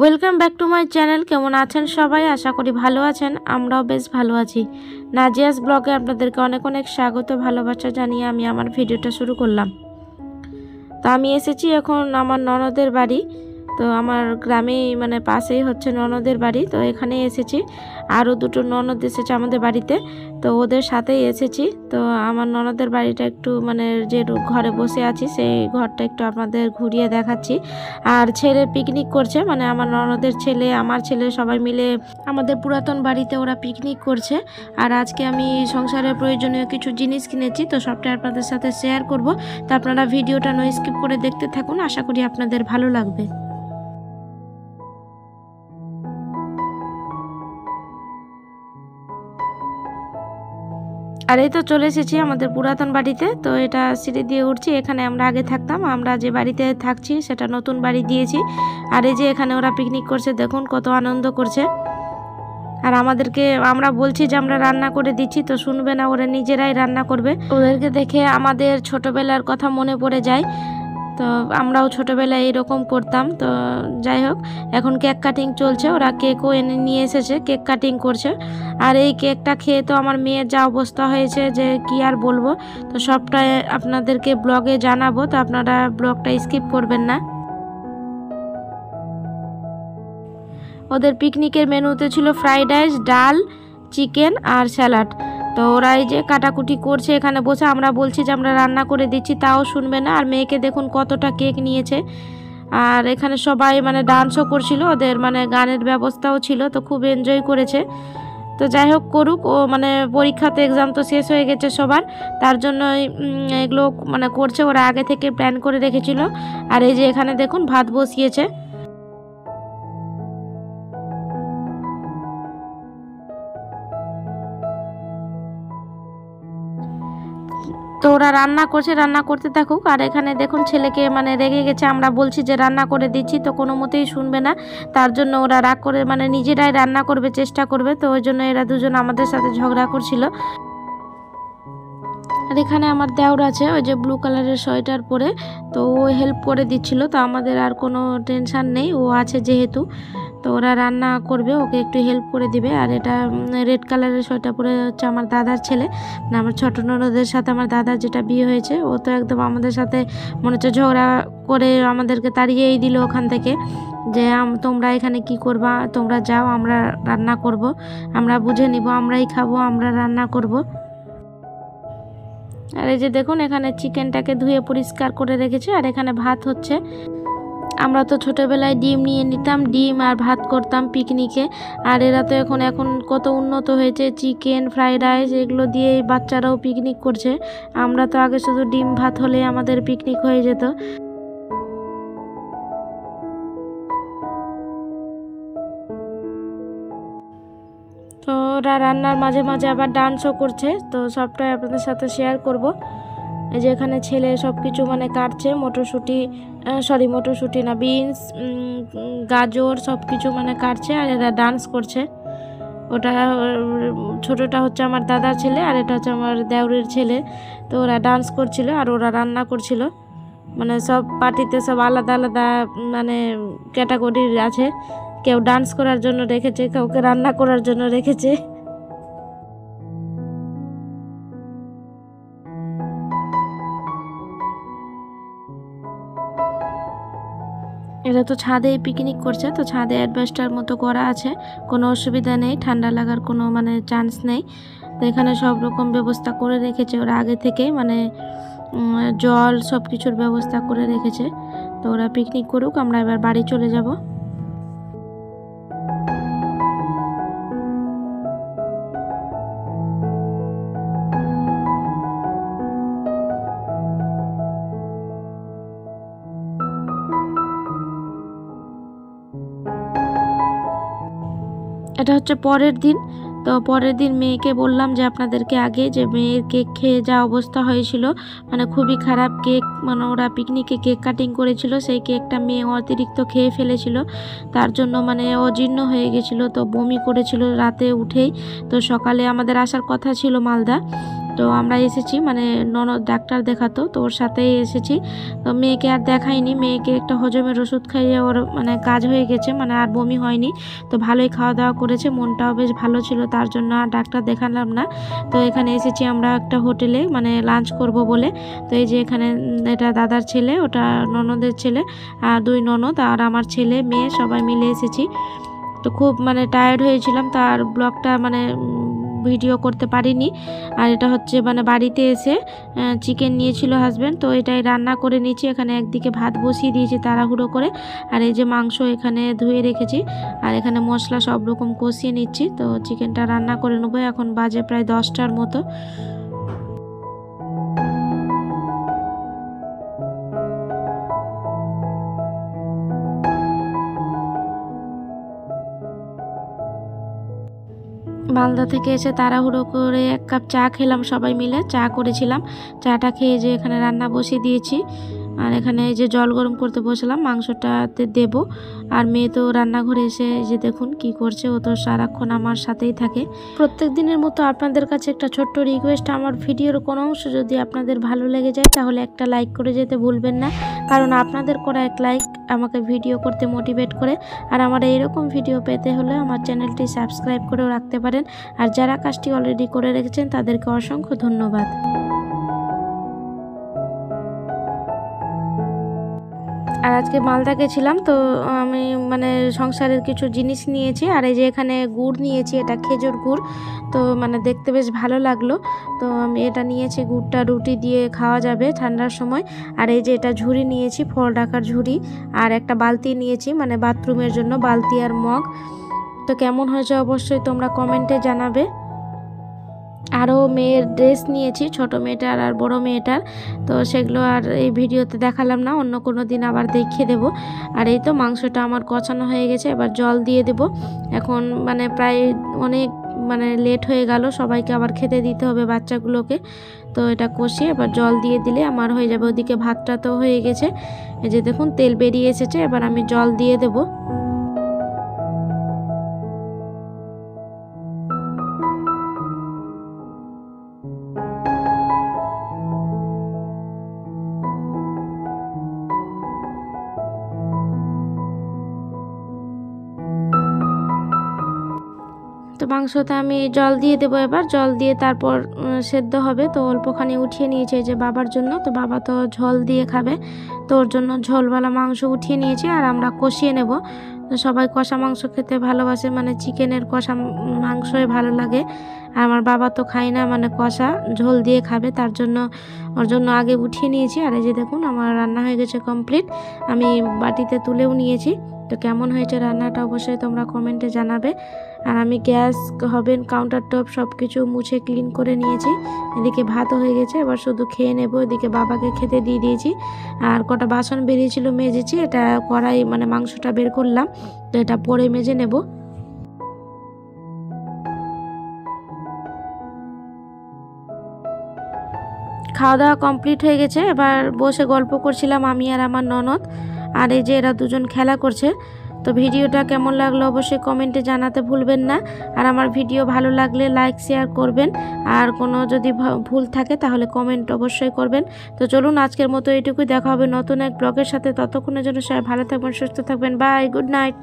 Welcome back to my channel. কেমন আছেন সবাই? আশা করি ভালো আছেন। আমরাও বেশ ভালো আছি। নাজিয়াস ব্লগে আপনাদেরকে অনেক অনেক স্বাগত, ভালোবাসা জানিয়ে আমি আমার ভিডিওটা শুরু করলাম। তো আমি এসেছি এখন আমার ননদের বাড়ি। তো আমার গ্রামে পাশেই হচ্ছে ননদের বাড়ি। তো এখানে এসেছি, আরও দুটো ননদ এসেছে আমাদের বাড়িতে, তো ওদের সাথেই এসেছি। তো আমার ননদের বাড়িটা একটু যে ঘরে বসে আছি সেই ঘরটা একটু আপনাদের ঘুরিয়ে দেখাচ্ছি। আর ছেলে পিকনিক করছে, আমার ননদের ছেলে, আমার ছেলে সবাই মিলে আমাদের পুরাতন বাড়িতে ওরা পিকনিক করছে। আর আজকে আমি সংসারের প্রয়োজনীয় কিছু জিনিস কিনেছি, তো সবটা আপনাদের সাথে শেয়ার করব। তো আপনারা ভিডিওটা নো স্কিপ করে দেখতে থাকুন, আশা করি আপনাদের ভালো লাগবে। আর এই তো চলে এসেছি আমাদের পুরাতন বাড়িতে। তো এটা সিঁড়ি দিয়ে উঠছি, এখানে আমরা আগে থাকতাম। আমরা যে বাড়িতে থাকছি সেটা নতুন বাড়ি দিয়েছি। আর এই যে এখানে ওরা পিকনিক করছে, দেখুন কত আনন্দ করছে। আর আমরা বলছি যে আমরা রান্না করে দিচ্ছি, তো শুনবে না, ওরা নিজেরাই রান্না করবে। ওদেরকে দেখে আমাদের ছোটবেলার কথা মনে পড়ে যায়। তো আমরাও ছোটোবেলায় এরকম করতাম। তো যাই হোক, এখন কেক কাটিং চলছে, ওরা কেকও এনে নিয়ে এসেছে, কেক কাটিং করছে। আর এই কেকটা খেয়ে তো আমার মেয়ের যা অবস্থা হয়েছে যে কি আর বলবো। তো সবটাই আপনাদেরকে ব্লগে জানাবো, তো আপনারা ব্লগটা স্কিপ করবেন না। ওদের পিকনিকের মেনুতে ছিল ফ্রাইড রাইস, ডাল, চিকেন আর স্যালাড। তো ওরা এই যে কাটাকুটি করছে এখানে বসে। আমরা বলছি যে আমরা রান্না করে দিচ্ছি, তাও শুনবে না। আর মেয়েকে দেখুন কতটা কেক নিয়েছে। আর এখানে সবাই ডান্সও করছিল, ওদের গানের ব্যবস্থাও ছিল, তো খুব এনজয় করেছে। তো যাই হোক, করুক। ও পরীক্ষাতে এক্সাম তো শেষ হয়ে গেছে সবার, তার জন্য এগুলো করছে। ওরা আগে থেকে প্ল্যান করে রেখেছিল। আর এই যে এখানে দেখুন ভাত বসিয়েছে। তো ওরা রান্না করছে, রান্না করতে থাকুক। আর এখানে দেখুন ছেলেকে রেগে গেছে। আমরা বলছি যে রান্না করে দিচ্ছি, তো কোনো মতেই শুনবে না। তার জন্য ওরা রাগ করে নিজেরাই রান্না করবে চেষ্টা করবে। তো ওই জন্য এরা দুজন আমাদের সাথে ঝগড়া করছিল। আর এখানে আমার দেওর আছে, ওই যে ব্লু কালারের সোয়েটার পরে, তো ও হেল্প করে দিচ্ছিল। তো আমাদের আর কোনো টেনশান নেই, ও আছে যেহেতু। তো ওরা রান্না করবে, ওকে একটু হেল্প করে দিবে। আর এটা রেড কালারের সোয়েটার পরে হচ্ছে আমার দাদার ছেলে, আমার ছোট ননদের সাথে আমার দাদার যেটা বিয়ে হয়েছে। ও তো একদম আমাদের সাথে মনে হচ্ছে ঝগড়া করে আমাদেরকে তাড়িয়েই দিল ওখান থেকে, যে তোমরা এখানে কি করবা, তোমরা যাও, আমরা রান্না করব, আমরা বুঝে নিব, আমরাই খাবো, আমরা রান্না করব। আর এই যে দেখুন এখানে চিকেনটাকে ধুয়ে পরিষ্কার করে রেখেছে। আর এখানে ভাত হচ্ছে। আমরা তো ছোটোবেলায় ডিম নিয়ে নিতাম, ডিম আর ভাত করতাম পিকনিকে। আর এরা তো এখন কত উন্নত হয়েছে, চিকেন, ফ্রাইড রাইস এগুলো দিয়ে বাচ্চারাও পিকনিক করছে। আমরা তো আগে শুধু ডিম ভাত হলে আমাদের পিকনিক হয়ে যেত। তো ওরা রান্নার মাঝে মাঝে আবার ডান্সও করছে, তো সবটাই আপনাদের সাথে শেয়ার করব। এই যে এখানে ছেলে সব কিছু কাটছে, মটরশুঁটি না, বিনস, গাজর সব কিছু কাটছে। আর এরা ডান্স করছে। ওটা ছোটটা হচ্ছে আমার দাদার ছেলে, আর এটা হচ্ছে আমার দেওরের ছেলে। তো ওরা ডান্স করছিল আর ওরা রান্না করছিল। সব পার্টিতে সব আলাদা আলাদা ক্যাটাগরির আছে। কেউ ডান্স করার জন্য রেখেছে, কাউকে রান্না করার জন্য রেখেছে। এরা তো ছাদেই পিকনিক করছে। তো ছাদে অ্যাডভেস্টার মতো করা আছে, কোনো অসুবিধা নেই, ঠান্ডা লাগার কোনো চান্স নেই। তো এখানে সব রকম ব্যবস্থা করে রেখেছে ওরা আগে থেকেই, জল সব কিছুর ব্যবস্থা করে রেখেছে। তো ওরা পিকনিক করুক, আমরা এবার বাড়ি চলে যাব। এটা হচ্ছে পরের দিন। তো পরের দিন মেয়েকে বললাম যে আপনাদেরকে আগে, যে মেয়ের কেক খেয়ে যা অবস্থা হয়েছিল, খুবই খারাপ কেক। ওরা পিকনিকে কেক কাটিং করেছিল, সেই কেকটা মেয়ে অতিরিক্ত খেয়ে ফেলেছিল, তার জন্য অজীর্ণ হয়ে গেছিলো। তো বমি করেছিল রাতে উঠেই। তো সকালে আমাদের আসার কথা ছিল মালদা, তো আমরা এসেছি মানে ননদ ডাক্তার দেখাতো, তো ওর সাথেই এসেছি। তো মেয়েকে আর দেখাইনি, মেয়েকে একটা হজমের ওষুধ খাইয়ে ওর মানে কাজ হয়ে গেছে, মানে আর বমি হয়নি। তো ভালোই খাওয়া দাওয়া করেছে, মনটাও বেশ ভালো ছিল, তার জন্য আর ডাক্তার দেখালাম না। তো এখানে এসেছি আমরা একটা হোটেলে মানে লাঞ্চ করব বলে। তো এই যে এখানে এটা দাদার ছেলে, ওটা ননদের ছেলে, আর 2 ননদ আর আমার ছেলে মেয়ে সবাই মিলে এসেছি। তো খুব মানে টায়ার্ড হয়েছিলাম, তার ব্লগটা মানে ভিডিও করতে পারিনি। আর এটা হচ্ছে মানে বাড়িতে এসে চিকেন নিয়েছিল হাজব্যান্ড, তো এটাই রান্না করে নিয়েছি। এখানে একদিকে ভাত বসিয়ে দিয়েছি তাড়াহুড়ো করে, আর এই যে মাংস এখানে ধুয়ে রেখেছি, আর এখানে মশলা সব রকম কষিয়ে নিচ্ছি। তো চিকেনটা রান্না করে নেবো, এখন বাজে প্রায় 10টার মতো। মালদা থেকে এসে তাড়াহুড়ো করে 1 কাপ চা খেলাম, সবাই মিলে চা করেছিলাম। চাটা খেয়ে যে এখানে রান্না বসিয়ে দিয়েছি, আর এখানে এই যে জল গরম করতে বসলাম, মাংসটাতে দেব। আর মেয়ে তো রান্নাঘরে এসে যে দেখুন কি করছে, ও তো সারাক্ষণ আমার সাথেই থাকে। প্রত্যেক দিনের মতো আপনাদের কাছে একটা ছোট্ট রিকোয়েস্ট, আমার ভিডিওর কোনো অংশ যদি আপনাদের ভালো লেগে যায় তাহলে একটা লাইক করে যেতে ভুলবেন না, কারণ আপনাদের করা এক লাইক আমাকে ভিডিও করতে মোটিভেট করে। আর আমার এইরকম ভিডিও পেতে হলে আমার চ্যানেলটি সাবস্ক্রাইব করেও রাখতে পারেন, আর যারা কাজটি অলরেডি করে রেখেছেন তাদেরকে অসংখ্য ধন্যবাদ। আর আজকে মালদা গেছিলাম, তো আমি মানে সংসারের কিছু জিনিস নিয়েছি। আর এই যে এখানে গুড় নিয়েছি, এটা খেজুর গুড়, তো মানে দেখতে বেশ ভালো লাগলো। তো আমি এটা নিয়েছি, গুড়টা রুটি দিয়ে খাওয়া যাবে ঠান্ডার সময়। আর এই যে এটা ঝুড়ি নিয়েছি, ফল রাখার ঝুড়ি, আর একটা বালতি নিয়েছি মানে বাথরুমের জন্য, বালতি আর মগ। তো কেমন হয়েছে অবশ্যই তোমরা কমেন্টে জানাবে। আরও মেয়ের ড্রেস নিয়েছি, ছোট মেয়েটার আর বড় মেয়েটার, তো সেগুলো আর এই ভিডিওতে দেখালাম না, অন্য কোনো দিন আবার দেখিয়ে দেব। আর এই তো মাংসটা আমার কষানো হয়ে গেছে, এবার জল দিয়ে দেব। এখন মানে প্রায় অনেক মানে লেট হয়ে গেল, সবাইকে আবার খেতে দিতে হবে বাচ্চাগুলোকে। তো এটা কষিয়ে এবার জল দিয়ে দিলে আমার হয়ে যাবে। ওদিকে ভাতটা তো হয়ে গেছে, এই যে দেখুন তেল বেরিয়ে এসেছে, এবার আমি জল দিয়ে দেবো। তো মাংসতে আমি জল দিয়ে দেবো, এবার জল দিয়ে তারপর সেদ্ধ হবে। তো অল্পখানি উঠিয়ে নিয়েছে যে বাবার জন্য, তো বাবা তো ঝোল দিয়ে খাবে, তো ওর জন্য ঝোলওয়ালা মাংস উঠিয়ে নিয়েছি। আর আমরা কষিয়ে নেব। তো সবাই কষা মাংস খেতে ভালোবাসে, মানে চিকেনের কষা মাংসই ভালো লাগে। আর আমার বাবা তো খায় না, মানে কষা ঝোল দিয়ে খাবে, তার জন্য ওর জন্য আগে উঠিয়ে নিয়েছি। আর এই যে দেখুন আমার রান্না হয়ে গেছে কমপ্লিট, আমি বাটিতে তুলেও নিয়েছি। তো কেমন হয়েছে রান্নাটা অবশ্যই তোমরা কমেন্টে জানাবে। আর আমি গ্যাস হবেন কাউন্টার টপ সব কিছু মুছে ক্লিন করে নিয়েছি। এদিকে ভাতও হয়ে গেছে, এবার শুধু খেয়ে নেব। এদিকে বাবাকে খেতে দিয়ে দিয়েছি। আর কটা বাসন বেরিয়েছিল মেজেছি, এটা কড়াই মানে মাংসটা বের করলাম, তো এটা পরে মেজে নেব। খাওয়া দাওয়া কমপ্লিট হয়ে গেছে, এবার বসে গল্প করছিলাম আমি আর আমার ননদ। আর এই যে এরা দুজন খেলা করছে। তো ভিডিওটা কেমন লাগলো অবশ্যই কমেন্টে জানাতে ভুলবেন না। আর আমার ভিডিও ভালো লাগলে লাইক শেয়ার করবেন, আর কোনো যদি ভুল থাকে তাহলে কমেন্ট অবশ্যই করবেন। তো চলুন আজকের মতো এইটুকুই, দেখা হবে নতুন এক ব্লগের সাথে। ততক্ষণের জন্য সবাই ভালো থাকবেন, সুস্থ থাকবেন। Bye, good night.